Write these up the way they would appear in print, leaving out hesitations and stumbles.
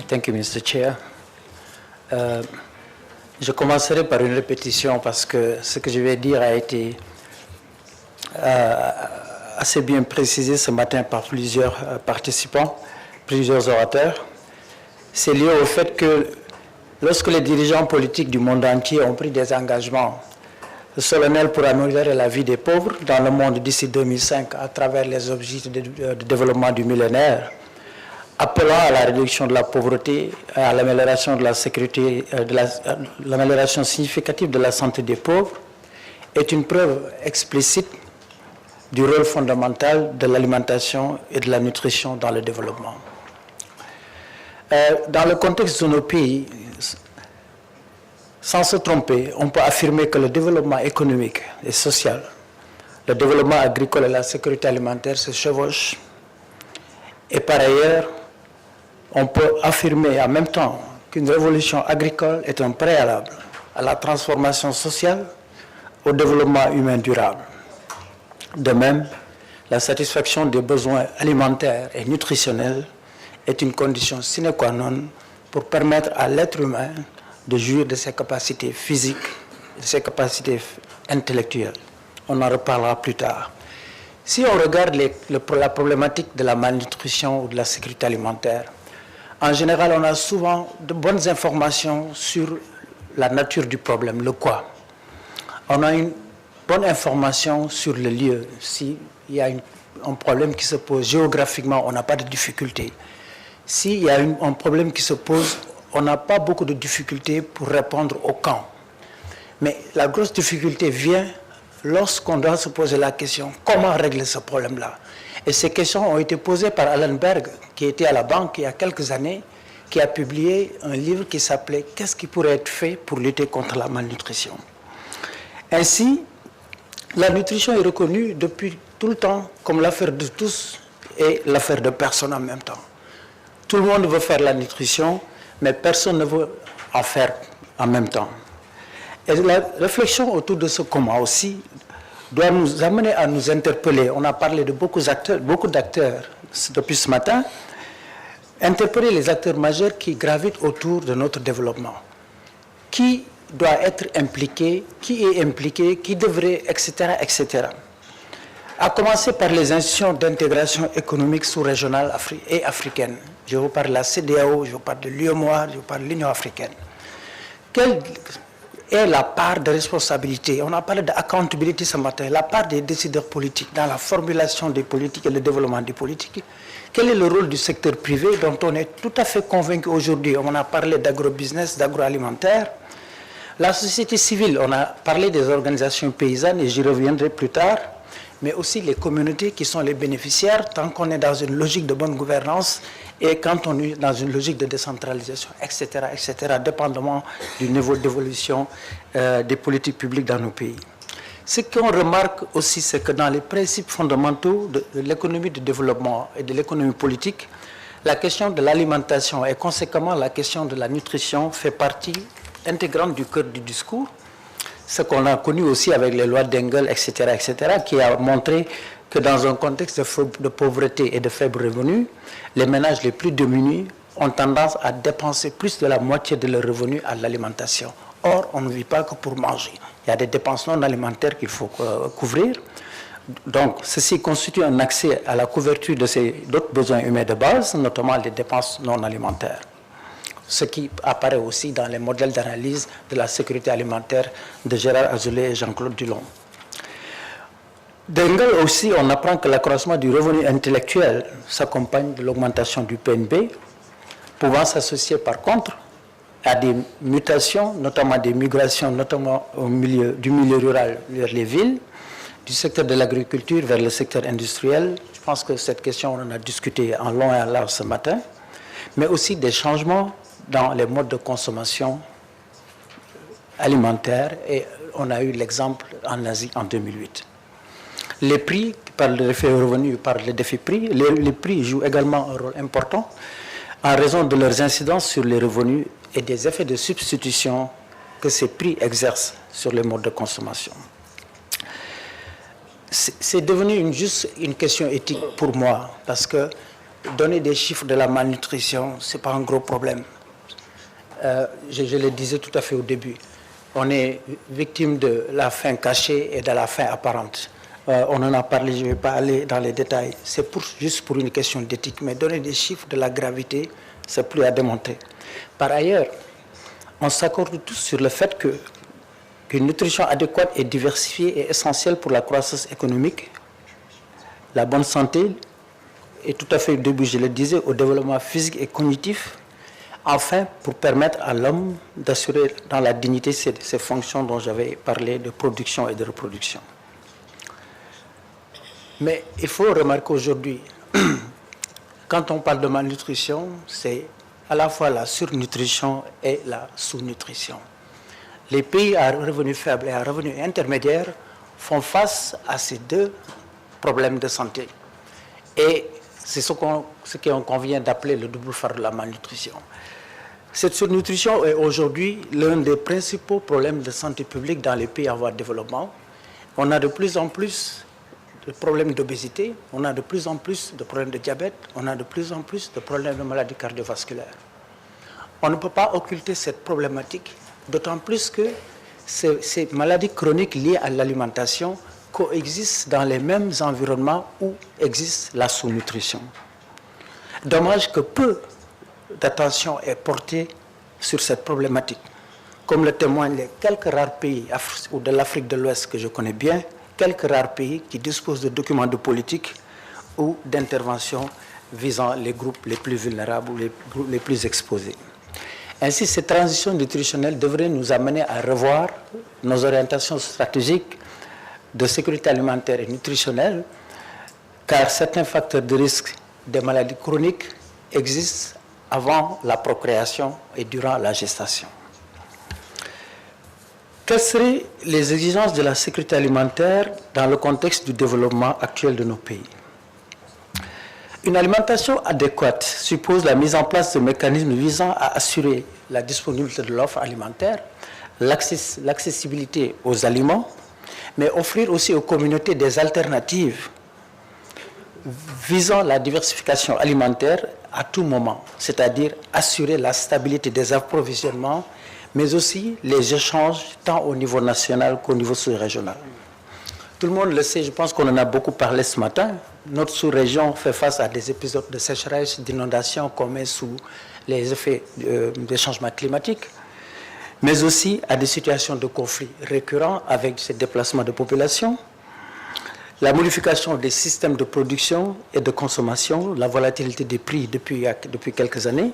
Thank you, Mr. Chair. Je commencerai par une répétition parce que ce que je vais dire a été assez bien précisé ce matin par plusieurs participants, plusieurs orateurs. C'est lié au fait que lorsque les dirigeants politiques du monde entier ont pris des engagements solennels pour améliorer la vie des pauvres dans le monde d'ici 2005 à travers les objectifs de développement du millénaire, appelant à la réduction de la pauvreté, à l'amélioration de la sécurité, l'amélioration significative de la santé des pauvres, est une preuve explicite du rôle fondamental de l'alimentation et de la nutrition dans le développement. Dans le contexte de nos pays, sans se tromper, on peut affirmer que le développement économique et social, le développement agricole et la sécurité alimentaire se chevauchent. Et par ailleurs, on peut affirmer en même temps qu'une révolution agricole est un préalable à la transformation sociale, au développement humain durable. De même, la satisfaction des besoins alimentaires et nutritionnels est une condition sine qua non pour permettre à l'être humain de jouir de ses capacités physiques, de ses capacités intellectuelles. On en reparlera plus tard. Si on regarde la problématique de la malnutrition ou de la sécurité alimentaire, en général, on a souvent de bonnes informations sur la nature du problème, le quoi. On a une bonne information sur le lieu. S'il y a un problème qui se pose géographiquement, on n'a pas de difficulté. S'il y a un problème qui se pose, on n'a pas beaucoup de difficultés pour répondre au quand. Mais la grosse difficulté vient lorsqu'on doit se poser la question comment régler ce problème-là. Et ces questions ont été posées par Alan Berg, qui était à la banque il y a quelques années, qui a publié un livre qui s'appelait « Qu'est-ce qui pourrait être fait pour lutter contre la malnutrition ?» Ainsi, la nutrition est reconnue depuis tout le temps comme l'affaire de tous et l'affaire de personne en même temps. Tout le monde veut faire la nutrition, mais personne ne veut en faire en même temps. Et la réflexion autour de ce comment aussi doit nous amener à nous interpeller. On a parlé de beaucoup d'acteurs depuis ce matin. Interpeller les acteurs majeurs qui gravitent autour de notre développement. Qui doit être impliqué, qui est impliqué, qui devrait, etc., etc. À commencer par les institutions d'intégration économique sous-régionale et africaine. Je vous parle de la CEDEAO, je vous parle de l'UEMOA, je vous parle de l'Union africaine. Quelle est la part de responsabilité? On a parlé d'accountability ce matin, la part des décideurs politiques dans la formulation des politiques et le développement des politiques. Quel est le rôle du secteur privé dont on est tout à fait convaincu aujourd'hui? On a parlé d'agrobusiness, d'agroalimentaire. La société civile, on a parlé des organisations paysannes et j'y reviendrai plus tard, mais aussi les communautés qui sont les bénéficiaires tant qu'on est dans une logique de bonne gouvernance et quand on est dans une logique de décentralisation, etc., dépendamment du niveau d'évolution des politiques publiques dans nos pays. Ce qu'on remarque aussi, c'est que dans les principes fondamentaux de l'économie de développement et de l'économie politique, la question de l'alimentation et conséquemment la question de la nutrition fait partie intégrante du cœur du discours, ce qu'on a connu aussi avec les lois d'Engel, etc., qui a montré que dans un contexte de pauvreté et de faible revenu, les ménages les plus démunis ont tendance à dépenser plus de la moitié de leurs revenus à l'alimentation. Or, on ne vit pas que pour manger. Il y a des dépenses non alimentaires qu'il faut couvrir. Donc, ceci constitue un accès à la couverture d'autres besoins humains de base, notamment les dépenses non alimentaires. Ce qui apparaît aussi dans les modèles d'analyse de la sécurité alimentaire de Gérard Azoulay et Jean-Claude Dulon. D'Engel aussi, on apprend que l'accroissement du revenu intellectuel s'accompagne de l'augmentation du PNB, pouvant s'associer par contre à des mutations, notamment des migrations, notamment du milieu rural vers les villes, du secteur de l'agriculture vers le secteur industriel. Je pense que cette question, on en a discuté en long et en large ce matin, mais aussi des changements dans les modes de consommation alimentaire, et on a eu l'exemple en Asie en 2008. Les prix, par l'effet revenu, par le défi prix, les prix jouent également un rôle important en raison de leurs incidences sur les revenus et des effets de substitution que ces prix exercent sur les modes de consommation. C'est devenu juste une question éthique pour moi, parce que donner des chiffres de la malnutrition, ce n'est pas un gros problème. Je le disais tout à fait au début. On est victime de la faim cachée et de la faim apparente. On en a parlé, je ne vais pas aller dans les détails. C'est juste pour une question d'éthique. Mais donner des chiffres de la gravité, c'est plus à démontrer. Par ailleurs, on s'accorde tous sur le fait qu'une nutrition adéquate et diversifiée est essentielle pour la croissance économique, la bonne santé, et tout à fait au début, je le disais, au développement physique et cognitif, enfin pour permettre à l'homme d'assurer dans la dignité ces fonctions dont j'avais parlé de production et de reproduction. Mais il faut remarquer aujourd'hui, quand on parle de malnutrition, c'est à la fois la surnutrition et la sous-nutrition. Les pays à revenus faibles et à revenus intermédiaires font face à ces deux problèmes de santé. Et c'est ce qu'on convient d'appeler le double fardeau de la malnutrition. Cette surnutrition est aujourd'hui l'un des principaux problèmes de santé publique dans les pays en voie de développement. On a de plus en plus de problèmes d'obésité, on a de plus en plus de problèmes de diabète, on a de plus en plus de problèmes de maladies cardiovasculaires. On ne peut pas occulter cette problématique, d'autant plus que ces maladies chroniques liées à l'alimentation coexistent dans les mêmes environnements où existe la sous-nutrition. Dommage que peu d'attention est portée sur cette problématique. Comme le témoignent les quelques rares pays ou de l'Afrique de l'Ouest que je connais bien, quelques rares pays qui disposent de documents de politique ou d'intervention visant les groupes les plus vulnérables ou les groupes les plus exposés. Ainsi, cette transition nutritionnelle devrait nous amener à revoir nos orientations stratégiques de sécurité alimentaire et nutritionnelle, car certains facteurs de risque des maladies chroniques existent avant la procréation et durant la gestation. Quelles seraient les exigences de la sécurité alimentaire dans le contexte du développement actuel de nos pays? Une alimentation adéquate suppose la mise en place de mécanismes visant à assurer la disponibilité de l'offre alimentaire, l'accessibilité aux aliments, mais offrir aussi aux communautés des alternatives visant la diversification alimentaire à tout moment, c'est-à-dire assurer la stabilité des approvisionnements, mais aussi les échanges tant au niveau national qu'au niveau sous-régional. Tout le monde le sait, je pense qu'on en a beaucoup parlé ce matin. Notre sous-région fait face à des épisodes de sécheresse, d'inondations commis sous les effets des changements climatiques, mais aussi à des situations de conflits récurrents avec ces déplacements de population, la modification des systèmes de production et de consommation, la volatilité des prix depuis quelques années,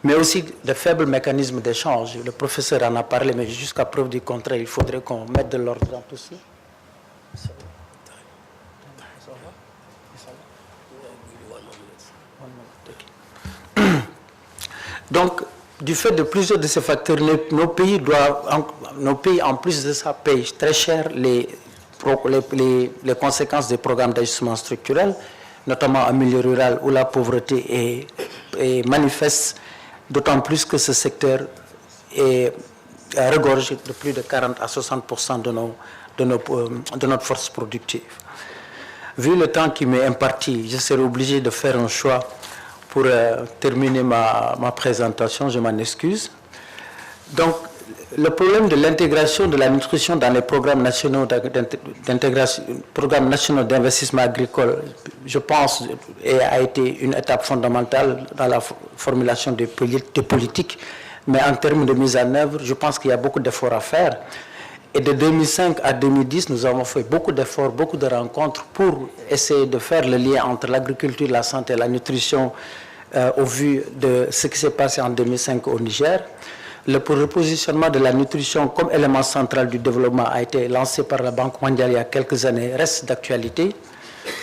mais aussi de faibles mécanismes d'échange. Le professeur en a parlé, mais jusqu'à preuve du contraire, il faudrait qu'on mette de l'ordre dans tout ça. Donc, du fait de plusieurs de ces facteurs, nos pays, en plus de ça, payent très cher les conséquences des programmes d'ajustement structurel, notamment en milieu rural où la pauvreté est manifeste, d'autant plus que ce secteur est regorge de plus de 40 à 60% de notre force productive. Vu le temps qui m'est imparti, je serai obligé de faire un choix pour terminer ma présentation, je m'en excuse. Donc, le problème de l'intégration de la nutrition dans les programmes nationaux d'investissement agricole, je pense, a été une étape fondamentale dans la formulation des politiques, mais en termes de mise en œuvre, je pense qu'il y a beaucoup d'efforts à faire. Et de 2005 à 2010, nous avons fait beaucoup d'efforts, beaucoup de rencontres pour essayer de faire le lien entre l'agriculture, la santé et la nutrition au vu de ce qui s'est passé en 2005 au Niger. Le repositionnement de la nutrition comme élément central du développement a été lancé par la Banque mondiale il y a quelques années, reste d'actualité,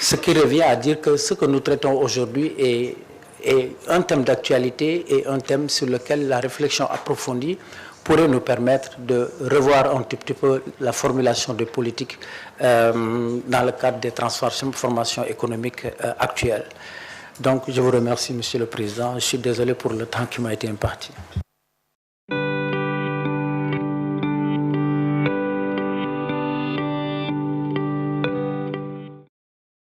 ce qui revient à dire que ce que nous traitons aujourd'hui est un thème d'actualité et un thème sur lequel la réflexion approfondie pourrait nous permettre de revoir un petit peu la formulation des politiques dans le cadre des transformations économiques actuelles. Donc, je vous remercie, Monsieur le Président. Je suis désolé pour le temps qui m'a été imparti.